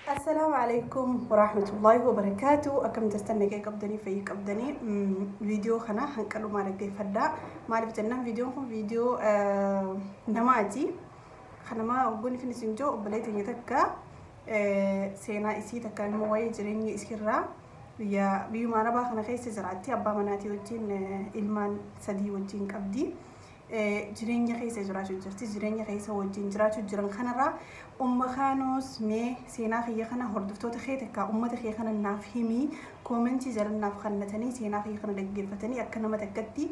السلام عليكم ورحمة الله وبركاته. أكم تستنى كي قبضني في قبضني فيديو خنا هنكلم ما رجع فدا ما عرفت إنه فيديو نماذجي خنا ما أقول في نسنجو بلاي تنيتك سينا إسي تكلم موي جريني إسكرا يا بيو ما نبغى خنا خيس زرعتي أبا مناتي وجين إلمان سدي وجين قبدي jireenya keessa jiraachuu jirti jireenya keessa wajjin jiraachuu jiran kanarraa khaanos mee seenaa kiyya kana hordoftoota kee takka ummata kee kana naaf himi koomentii jalannaaf kannatanii seenaa kiyya kana dhaggeeffatanii akka nama takkatti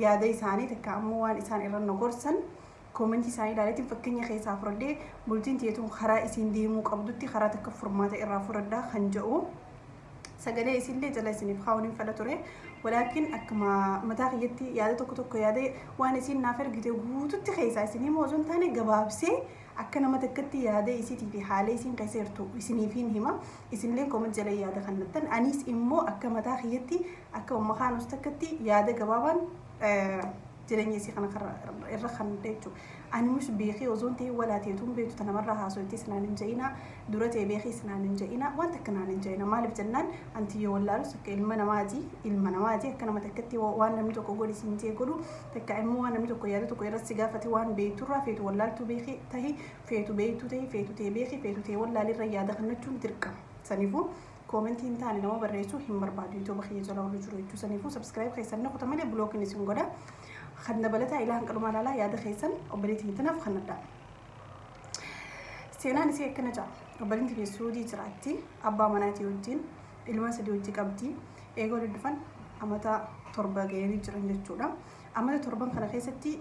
yaada isaanii takka ammoo waan isaan irra nagorsan koomentii isaanii ilaaleetiin fakkeenya keessaa fudhadhee bultiin teetuun karaa isiin deemuu qabdutti karaa takka furmaata irraa fudhadhaa kan jedhu سجلي يسيلي جلسني بخاونين فلتوري ولكن أكما متاخيتي ياده توك ياده وانا سين نافر جدي وجود تخيس عسني موزون تاني جوابسي أكنا متكتي ياده يسيتي في حالة سين كسرتو يسني فين هما يسن لين كومنت جلي ياده خنتن أنيس إمو أكما متاخيتي أكما مخانوس تكتي ياده جوابا جلني يسي خنا الرخن ديتو أنا مش بيخي وزونتي ولا تيتون بيتو تنمر هاسولتي سنان جينا دورتي بيخي سنان جينا وانت كنان جينا ما لبجنان أنت يولا رسك المناماجي كنا متكتي وانا متوكو قولي سنتي يقولوا تكعمو وانا متوكو يادتوكو يرسي قافتي وان بيتو رافيتو ولالتو بيخي تهي فيتو بيتو تهي فيتو تي بيخي فيتو تي ولا للرياضة خنتشون تركا سنفو كومنتين تاني نما بريسو هم بربادو يتو بخي يجلو رجرو يتو سنفو سبسكرايب خيسان نقو تمالي بلوك نسيون قدا خدنا بلتها إلى هنقلوا مالا يا دخيسن وبليتي تناف خدنا دا سينا نسي كنجا وبليتي في سودي جراتي أبا مناتي وجين إلما سدي وجي قبدي إيغو لدفن أمتا تربا غيري جران جتشودا أمتا تربان خنا خيستي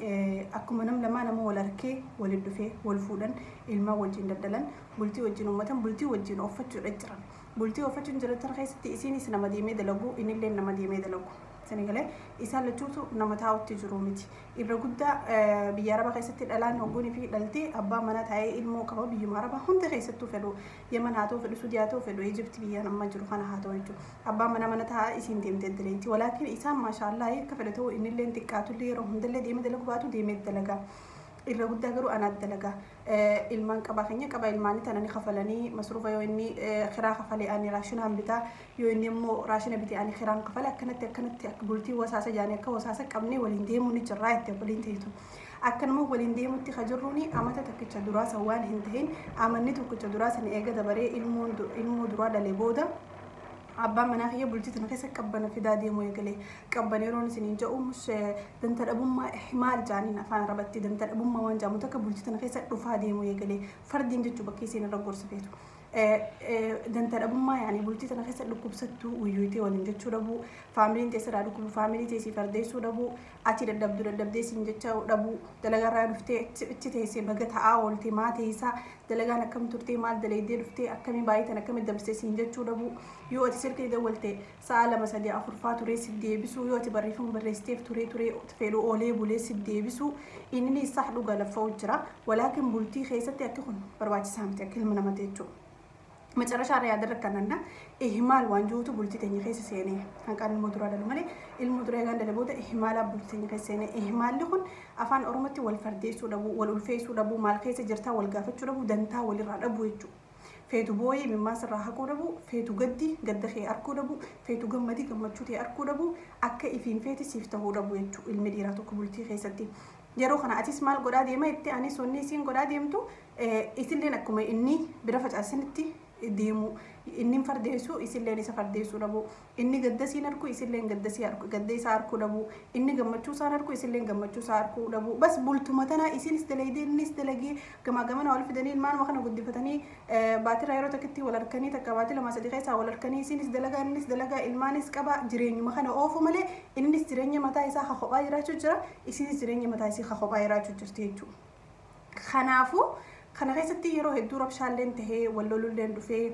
أكو منام لما نمو ولاركي ولدفي والفودن إلما وجين ددلن بلتي وجين أمتن بلتي وجين أوفتشو رجران بلتي أوفتشو جراتان خيستي إسيني سنما ديمي دلقو إني اللي نما ديمي دلقو سنغالي إسال لجوتو نمتاو تجرومتي الرجودة بياربا خيستي الآن هنقولي في دلتي أبا منات هاي المو كبا بيماربا هند خيستو فلو يمن هاتو فلو سودياتو فلو إيجبت بيانا مجرو خانا هاتو يجو أبا منات هاي إسين ديم تدلينتي ولكن إسان ما شاء الله يكفلتو إن اللي انتكاتو اللي يرو هند اللي ديم دلقو باتو ديم دلقا الرجودة قرو أنا دلقا ilmaan qaba keenya qaba ilmaanii tanani khafalanii masruufa yoo inni khiraa khafale ani raashina bita yoo inni immoo raashina biti ani khiraan khafale akkanatti akka bultii wasaasa jaanii akka wasaasa qabnee waliin deemuu ni jirraa itti waliin teetu akkanuma waliin deemutti khajurruuni amata takkicha duraasa waan hin tahin amanni tokkicha duraasa ni eega dabaree ilmoo duraa dhalee booda أبا مناخية بلتي تنقيسك كبنا في دادي مويقلي كبنا يرون سنين جاءوا مش دنتر أبو ما إحمال جاني نفان ربطي دنتر أبو ما وان جامو تك بلتي تنقيسك رفادي مويقلي فردين جتو بكيسين الرقور سفيتو دنتر أبو ما يعني بلتي تنقيسك لكوب ستو ويويتي ولنجتشو ربو فاملين تيسر لكوب فاملي تيسي فرديسو ربو أتي ردب ديسي نجتشو ربو دلغا رفتي تيسي بغتها آول تيما تيسا دلغا نكم ترتي مال دليدي رفتي أكمي بايتا نكمي دبستيسي نجتشو ربو يو سيركي دولتي سالة مسدي أخرفات توري سدي بسو يوتي بريفون بريستيف توري تفيلو أولي بولي سدي بسو إنني صح لغة لفوجرة ولكن بولتي خيستي أكيخون برواجي سامتي أكيل من مديتو مجرش على يادر كننا إهمال وانجوتو بولتي تاني خيس سيني هنكان المدرة للمالي المدرة يغان للبودة إهمال بولتي تاني خيس سيني إهمال لخون أفان أرمتي والفرديسو لبو والألفيسو لبو مال خيس جرتا والقافتشو لبو دنتا والرعب أبو يجو فيتو بوي من ماسر راح كودبو فيتو جدي جد خي أركودبو فيتو جمدي جمتشوتي أركودبو أكا إفين فيتي سيفته دبو يجو المديراتو كبولتي خيستي جرو خنا أتيس مال قرادي ما يبتي أني سوني سين قرادي متو إسلين أكمل إني برفع أسنتي ديمو إني فرديسو إسلين سفرديسو دبو إني قدسين أركو إسلين قدسي أركو قدسي أركو دبو إني جمتشو سار أركو إسلين جمتشو سار أركو دبو بس بولتو متنا إسين استلقي نستلقي كما جمنا أول في دنيل مان وخنا قد فتني باتر هيرو تكتي ولا ركني تكباتي لما صديقي سا ولا ركني إسين نستلقى المانس كبا جريني ما خنا أوفو ملء إني نستريني متى إسا خخوبا يراجو جرا إسين نستريني متى إسا خخوبا يراجو جرتيجو خنافو خنا خيستي يرو هدو ربشان لين تهي ولولو لين دفي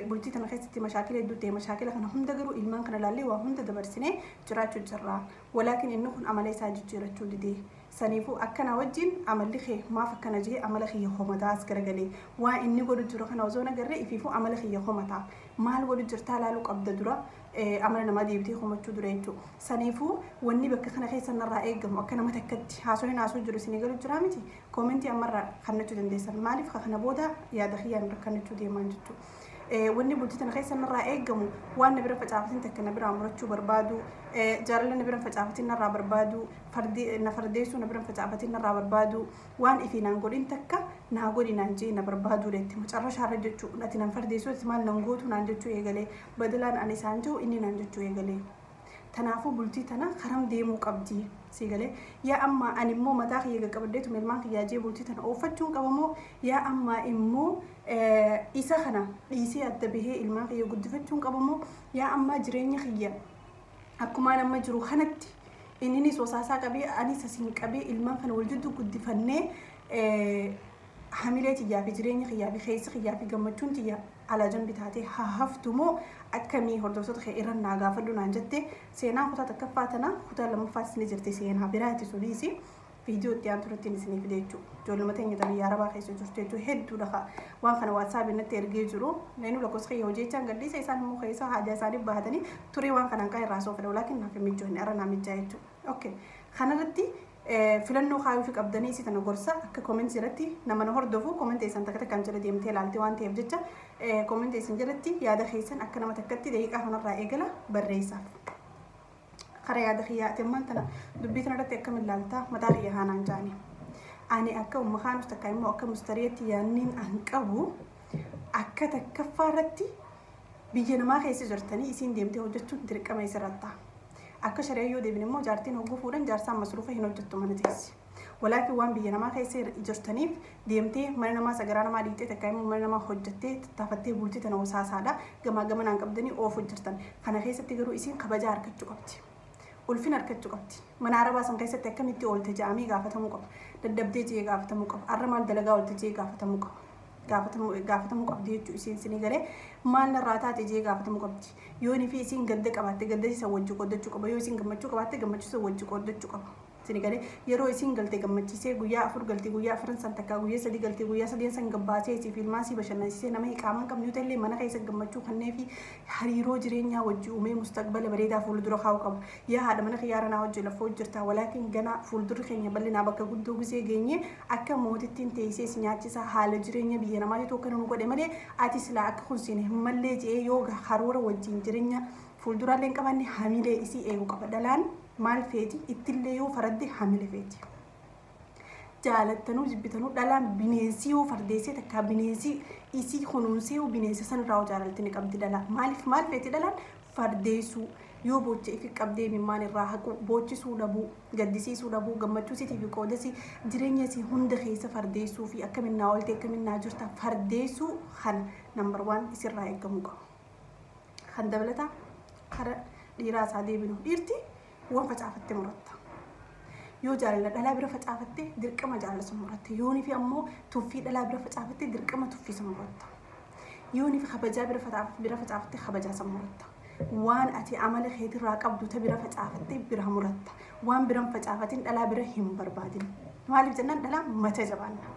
بولتي تنا خيستي مشاكل هدو تهي مشاكل خنا هم دقرو إلمان خنا لالي وهم دبرسنة جراتو جرا ولكن إنه خن عملي ساجد جراتو دي saniifu akkana wajjin amalli kee maaf akkana jee amala kiyya homataa as garagalee waa inni godhu jiru kana osoo nagarree ifiifu amala kiyya homataa maal godhu jirtaa laaluu qabda dura amala namaa deebitee homachuu dura jechuudha. Saniifu wanni bakka kana keessa narraa eegamu akka nama takkatti haasoo hin haasoo jiru isin galu jira miti koomentii ammarraa kannachuu dandeessan maaliif kana booda yaada kiyyaan kannachuu deemaan jechuudha. wanni bultii tana keessa narraa eegamu waan na bira facaafatin takka na bira amurachuu barbaadu jaalala na bira facaafatin narraa barbaadu na fardeessuu na bira facaafatin narraa barbaadu waan ifi naan godhin takka naa godhi naan jee na barbaadu leetti macarrashaarra jechuu ati nan fardeessuu ati maal nan gootu naan jechuu eegalee badalaan ani isaan jiru inni naan jechuu eegalee tanaafu bultii tana karam deemuu qabdi sigalee yaa amma ani immoo mataa kiyya qabaddeetu melmaan kiyyaa jee bultii tana ooffachuun qabamoo yaa amma immoo isa kana dhiisee adda bahee ilmaan kiyya guddifachuun qabamoo yaa amma jireenya kiyya akkuma nama jiru kanatti inni soosaasaa qabee anis asiin qabee ilmaan kana wal jiddu guddifannee hamilee tiyyaa fi jireenya kiyyaa fi keessa kiyyaa fi gammachuun tiyya ala janbi taatee haftumoo akkamii hordoftoota kee irra naa gaafadhu naan jette seenaa kutaa takkaffaa tana kutaa lammaffaas ni jirti seenaa biraati sunis viidiyoo itti aantu irratti isiniif fide jechuudha. Ijoolluma teenya tan biyya Arabaa keessa jirtu jechuudha hedduudha waan kana WhatsApp irratti ergee jiru naannoo lakkoofsa kiyya hojii jechaan gadhiisa isaan immoo keessa haajaa isaanii bahatanii turee waan kanaan kan irraa soofadha walaakin naaf mijoonni ara naa mijaa jechuudha. Okay kanarratti filannoo kaayuu fi qabdanii isii tana gorsa akka koomentii irratti nama na hordofu koomentii isaan takka takkaan jala deemtee ilaaltee waan ta'eef jecha koomentii isin jalatti yaada keessan akka nama takkatti daqiiqaa kanarraa eegala barreessaaf. Kara yaada kiyyaati ammaan tana dubbii tanarratti akkam ilaaltaa mataa kiyya haanaan jaani. Ani akka ummakaan takka immoo akka mustariyeetti yaanniin an qabu akka takkaffaa irratti biyya namaa keessa jirtanii isiin deemtee hojjechuun dirqama isirratti. Akka shari'aa deebin immoo jaartiin hogguu fuudhan jaarsaan masruufa hin hojjettu mana teessi. Walaakin waan biyya namaa keessa jirtaniif deemtee mana namaa sagaraa namaa dhiittee takka immoo mana namaa hojjettee tattafattee bultii tana wasaasaadha gamaa gamanaan qabdanii oofu jirtan. Kana keessatti garuu isiin kabajaa argachuu qabdi. Ulfin argachuu qabdi. Mana Arabaa san keessatti akkamitti oolte jedhamee gaafatamuu qaba. Daddabdee jee gaafatamuu qaba. Arra maal dalagaa oolte jee gaafatamuu qaba. Gaafatamuu qabdi jechuudha isiin sinii galee maal narraa taate jee gaafatamuu qabdi. Yoo ni fi isiin gadda qabaatte gadda isa wajji qoodachuu qaba. Yoo isiin gammachuu qabaatte gammachuu isa wajji qoodachuu qaba. Sinii galee yeroo isiin galtee gammachiisee guyyaa 4 galtee guyyaa 4 san takka guyyaa 3 galtee guyyaa 3 san gabbaasee isii filmaasii bashannansiisee nama hiqaaman qabnu ta'ellee mana keessa gammachuu kannee fi hariiroo jireenyaa wajji uumee mustaqbala bareedaa fuuldura kaa'uu qaba. Yaa haadha mana kiyyaara naa wajji lafa hojjirtaa walaakin gana fuuldurri keenya bal'inaa bakka guddoo gisee geenye akka mootittiin teessee si nyaachisa haala jireenya biyya namaatti tokko nama godhe malee ati silaa akka kun siin hin mallee jedhee yoo haroora wajjin jireenya fuulduraallee hin qabanne hamilee isii eeguu qaba. Dhalaan maal feeti ittillee yoo faradde hamile feeti. Jaalattanuu jibbitanuu dhalaan bineensi yoo fardeessee takka bineensi isii kunuunsee bineensa sanirraa jaalalti ni qabdi dhala. Maal feeti dhalaan fardeessuu yoo boocha ifi qabdee mimmaan irraa haqu boochisuu dhabuu gaddisiisuu dhabuu gammachuu isiitii fi qoodasi jireenya isii hunda keessa fardeessuu fi akka minnaa oolte akka minnaa jirta fardeessuu kan number 1 isirraa eegamuu qaba. Kan dabalataa kara dhiiraa isaa deebinu dhiirti waan facaafatte muratta. Yoo jaalala dhalaa bira facaafatte dirqama jaalala muratta. Yoo ni fi ammoo tuffii dhalaa bira facaafatte dirqama tuffii muratta. Yoo ni fi kabajaa bira facaafatte kabajaa muratta. Waan ati amala keetirraa qabdu ta bira facaafatte bira muratta. Waan biran facaafatin dhalaa bira hin barbaadin. Maaliif jennaan dhalaa mata jabaanna.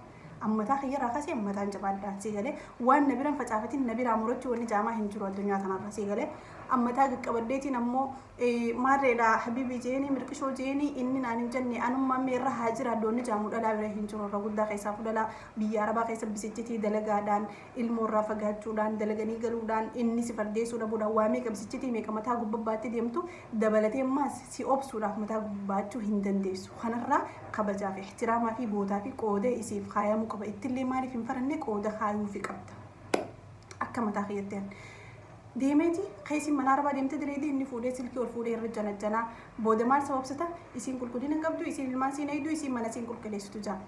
Ammataa kiyyaraa kasee ammataan jabaadhaa sigalee waan na biran facaafatin na biraa murachuu wanni jaamaa hin jiru addunyaa kanarra sigalee ammataa qaqqabaddeetiin ammoo maarreedha habibi jeeni mirqishoo jeeni inni naan hin jenne anummaa meerra haa jira doonni jaamu dhalaa bira hin jiru irra guddaa keessaa fudhalaa biyya Arabaa keessa bisichitii dalagaadhaan ilmoorraa fagaachuudhaan dalaganii galuudhaan inni si fardeessuu dhabuudhaan waa meeqa bisichitii meeqa mataa gubbabbaatti deemtu dabalatee ammaas si obsuudhaaf mataa gubbaachuu hin dandeessu. Kanarraa kabajaa fi ihtiraamaa fi bootaa fi qooda isiif kaayamuu qaba. Ittillee maaliif hin faranne qooda kaayuu fi qabda. Akka mataa kiyyatteen. Deemeeti keessi mana Arabaa deemte direedii inni fuudhee silkii ol fuudhee irra janajjanaa booda maal sababsata isiin qulqullina qabdu isiin ilmaan siin eegdu isiin mana siin qulqulleessitu jaa.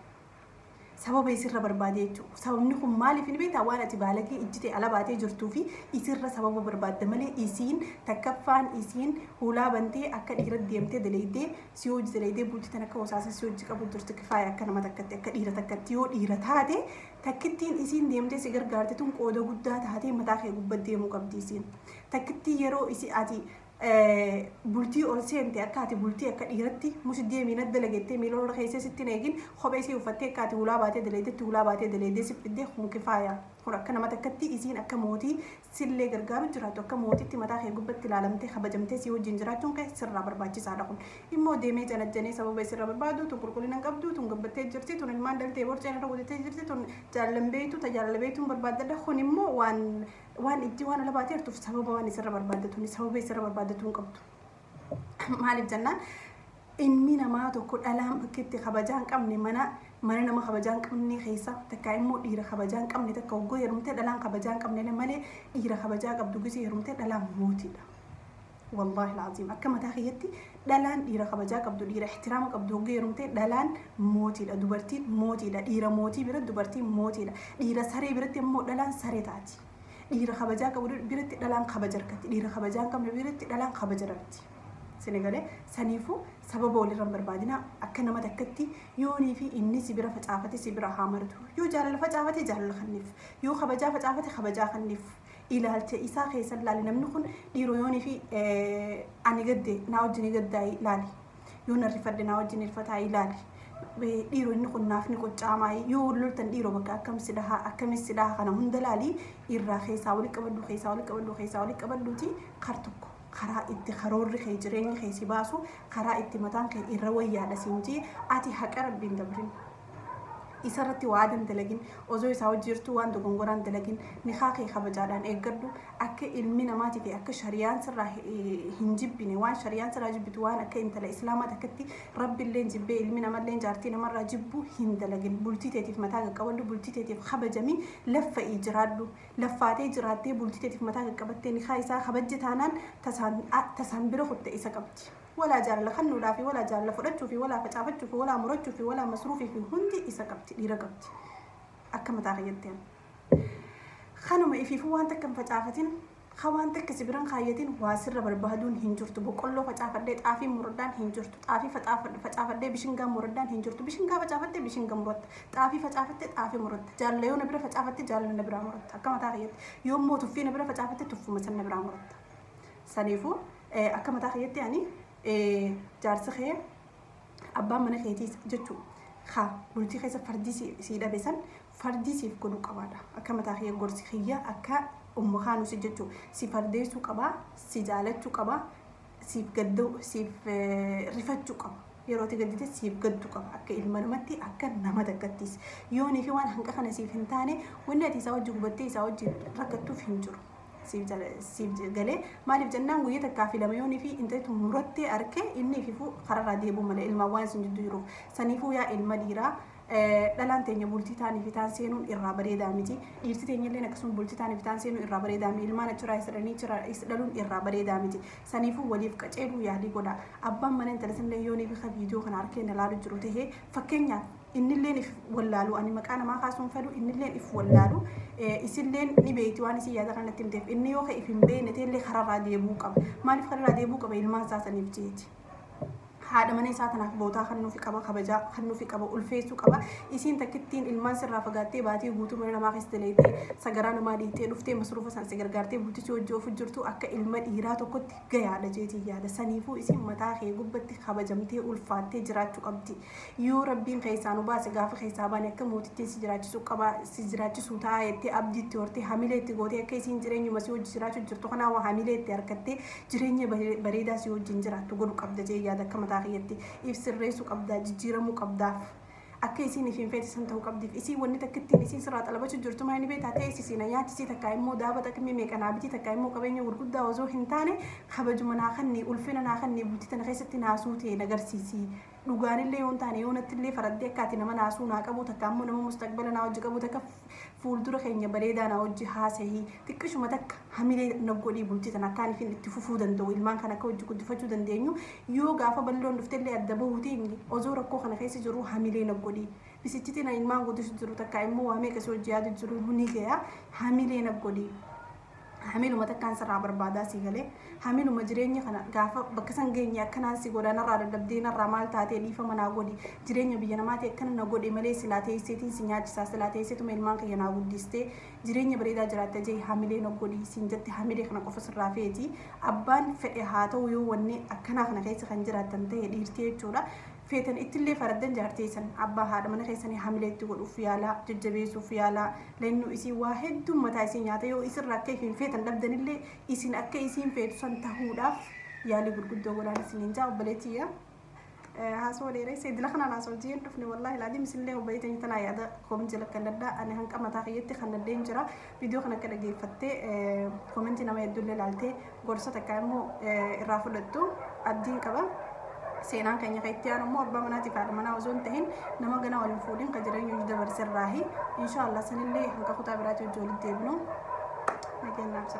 Sababa isirra barbaade jechuudha. Sababni kun maaliif hin beektaa waan ati baalagee ijjitee ala baatee jirtuu fi isirra sababa barbaadde malee isiin takkaffaan isiin hulaa bantee akka dhiira deemtee daleeydee si hojii daleeydee bultii tan akka hosaasa si hojii qabu jirtu kifaaya akka nama takkatti akka dhiira takkatti yoo dhiira taate takkittiin isiin deemtee si gargaarte tun qooda guddaa taatee mataa kee gubbatti deemuu qabdi isiin. Takkittii yeroo isi ati bultii ol seente akkaati bultii akka dhiiratti musi deemiina dalagettee miila ol keessee sitti neegin kophee si uffattee akkaati hulaa baatee daleedetti hulaa baatee daleedee si fiddee kun kifaaya kun akka nama takkatti isiin akka mootii sillee gargaaru jiraatu akka mootitti mataa kee gubbatti ilaalamtee kabajamtee si wajjin jiraachuun kee sirraa barbaachisaadha kun immoo deemee janajjanee sababa sirra barbaadu tun qulqullina qabdu tun gabbattee jirti tun ilmaan daltee borceen irra godhatee jirti tun jaalallambeetu tajaajilabeetuun barbaadadha kun immoo waan itti waan ala baatee jirtuuf sababa waan isirra barbaadatuun sababa isirra barbaadatuun qabdu maaliif jennaan ilmi namaa tokko dhalaan bakkeetti kabajaa hin qabne mana nama kabajaa hin qabne keessa takka immoo dhiira kabajaa hin qabne takka hoggoo heerumtee dhalaan kabajaa hin qabne malee dhiira kabajaa qabdu gisee heerumtee dhalaan mootiidha. Wallaahi laaziim akka mataa kiyyatti dhalaan dhiira kabajaa qabdu dhiira ihtiraama qabdu hoggoo heerumtee dhalaan mootiidha dubartiin mootiidha dhiira mootii bira dubartiin mootiidha dhiira saree biratti immoo dhalaan saree taati. Dhiira kabajaa qabu biratti dhalaan kabaja argatti dhiira kabajaa hin qabne biratti dhalaan kabaja argatti. Senegalee saniifuu sababa walirra barbaadina akka nama takkatti yoonii fi inni sibira facaafate sibira haa maratu yoo jaalala facaafate jaalala kanniif yoo kabajaa facaafate kabajaa kanniif ilaalcha isaa keessa ilaali namni kun dhiiroo yoonii fi ani gadde naa wajjin gaddaa ilaali yoo narrifadde naa wajjin irfataa ilaali dhiiroo inni kun naaf ni qoccaamaa yoo loltan dhiiroo bakka akkamis sidaha kana hunda laali irraa keessaa walitti qabadduuti kar tokko karaa itti karoorri kee jireenyi kee si baasu karaa itti mataan kee irra wayyaadha siinti ati haqa rabbiin dabrin isarratti waadan dalagin osoo isaa hojjirtu waan dogongoraan dalagin nikaa kee kabajaadhaan eeggadhu akka ilmi namaatii fi akka shariyaan sirraa hin jibbine waan shariyaan sirraa jibbitu waan akka intala islaamaa takkatti rabbiillee jibbee ilmi namallee jaartii namarraa jibbu hin dalagin bultii teetiif mataa qaqqabadhu bultii teetiif kabajamii laffa'ii jiraadhu laffaatee jiraattee bultii teetiif mataa qaqqabattee nikaa isaa kabajje taanaan tasaan bira kutte isa qabdi. ولا جار لخنو لا في ولا جار لفرجوا في ولا فتعفتوا في ولا مرجوا في ولا مصروف في هندي إسقبت لي رقبت أكمل تغيرتين خانوا ما في فوان تكم فتعفتين خوان تك سبران خايتين واسر بربادون هنجرت بقولوا فتعفت ديت عافي مردان هنجرت عافي فتعفت ديت بيشنجا مردان هنجرت بيشنجا فتعفت ديت بيشنجا مرد عافي فتعفت ديت عافي مرد جار ليو نبرة فتعفت ديت جار نبرة مرد أكمل تغيرت يوم موت في نبرة فتعفت ديت تفو مثلا نبرة مرد سنيفو أكمل تغيرت يعني جارس خير أبا من خيتي جتو خا قلتي خيس فردي سيدا بسن فردي سيف كلو قبادا أكا متاخي قرص خيا أكا أم خانو سجتو سي فردي سو قبا سي جالتو قبا سيف قدو سيف رفتو قبا يروتي قدتي سيف قدو قبا أكا المنمتي أكا نمتا قدتيس يوني في وان هنكا خانا سيف هنتاني وناتي ساوجو قبتي ساوجو ركتو في هنجرو سيف جالي مالي بجنان ويتا كافي لما يوني في انتو مرتي أركي إني في فوق قرار ديبو ملي الموان سنجدو يروف سنيفو يا المديرة دلان تيني بولتي تاني في تانسينو إرا بريدا ميتي إرتي تيني اللي نكسون بولتي تاني في تانسينو إرا بريدا مي المانا ترى يسرني ترى يسدلون إرا بريدا ميتي سنيفو وليف كتيرو يهدي قدا أبا منين تلسن لي يوني في خفيديو خن أركي نلالو جروته فكينيا إن اللي نف ولالو أنا مكان ما خاصون فلو إن اللي نف ولالو إسلين نبيتي وأنا سيادة كانت تمتف إني يوخي إفهم بين تيلي خرر ديبوك ما نف خرر ديبوك بإلمان ساسا نفتيتي هذا من يساتنا بوتا خنو في كبا خبجا خنو في كبا الفيسو كبا إسين تكتين إلمان سر رافقاتي باتي بوتو مرنا ما خستليتي سجرانا ما ديتي لفتي مصروفة سان سجرجارتي بوتي شو جو فجرتو أكا إلمان إيراتو كت جاي على جيتي يا ده سنيفو إسين متاخي جبتي خبجمتي الفاتي جراتو قبتي يو ربين خيسانو باس جاف خيسابان يك موتي سجراتي سو كبا سجراتي سو تايتي أبدي تورتي حملتي قوتي أكا إسين جريني مسيو جراتو جرتو خنا وحملتي أركتي جريني بريدا سيو جنجراتو قولو قبضة جاي يا ده كم خيتي يفسر رئيسو قبدا جيرمو قبدا أكيسيني في فيت سنتو قبدي إسي ونيتا كتير إسي سرات على بتشو جرتو ما ينبي تاتي إسي سينايات إسي تكايمو دابا تكمي ميكان عبتي تكايمو كبينيو ورقدا وزو هنتاني خبجو مناخني ألفنا ناخني بوتي تنخيستي ناسوتي نجر سيسي لوغان اللي يونتاني يونت اللي فردي كاتي نما ناسو ناقبو تكامو نما مستقبلنا وجقبو تكف فولدر خينيا بريدانا وجي هاسهي تكشو متك حميلي نقولي بولتي تنكاني فين اتفوفو دندو المان كان كوجو كنت فجو دندينيو يو غافا بلون دفتلي ادبو تينغي اوزورا كو خنا خيسي جرو حميلي نقولي بسيتينا المان غودو جرو تكايمو وامي كسو جياد جرو بنيغيا حميلي نقولي حميلو متى كان سرع بربادا سيغلي حميلو مجريني خنا غافا بكسان غينيا كنا سيغودا نرا دبدينا رمال تاتي ليفا مناغودي جريني بينا ماتي كنا نغودي ملي سلاتي سيتين سينياج سلاتي سيتو ميلمان كينا غوديستي جريني بريدا جراتا جي حميلي نغودي سينجت حميلي خنا قفص رافيتي ابان فدي هاتو يو وني اكنا خنا كيس خنجرا تنتي ديرتي جودا فيتن اتلي فردن جارتيسن ابا هذا من خيسني حملت تقول فيالا ججبيسو فيالا لانه اسي واحد دم متاسين ياتيو اسر راكي فيتن لبدن اللي اسين اكي اسين فيتو سنتهودا يالي غدغدو ولا سنين جاو بليتيا هاسو ليري سيد لخنا ناسو جين دفني والله لا دي مثل له بيتني تنا يادا كومنت لك لدا انا هنك ما تاخيتي خنا دينجرا فيديو خنا كده جيفتي كومنت نما يدل لالتي غورسه كامو رافدتو ادين كبا سينان كان يقيتيان مو أبا مناتي فعلمنا وزون تهين نما جنا والمفودين قدرين يجد برسر راهي إن شاء الله سن اللي هنك خطاب راتي وجول الدبنو لكن نفس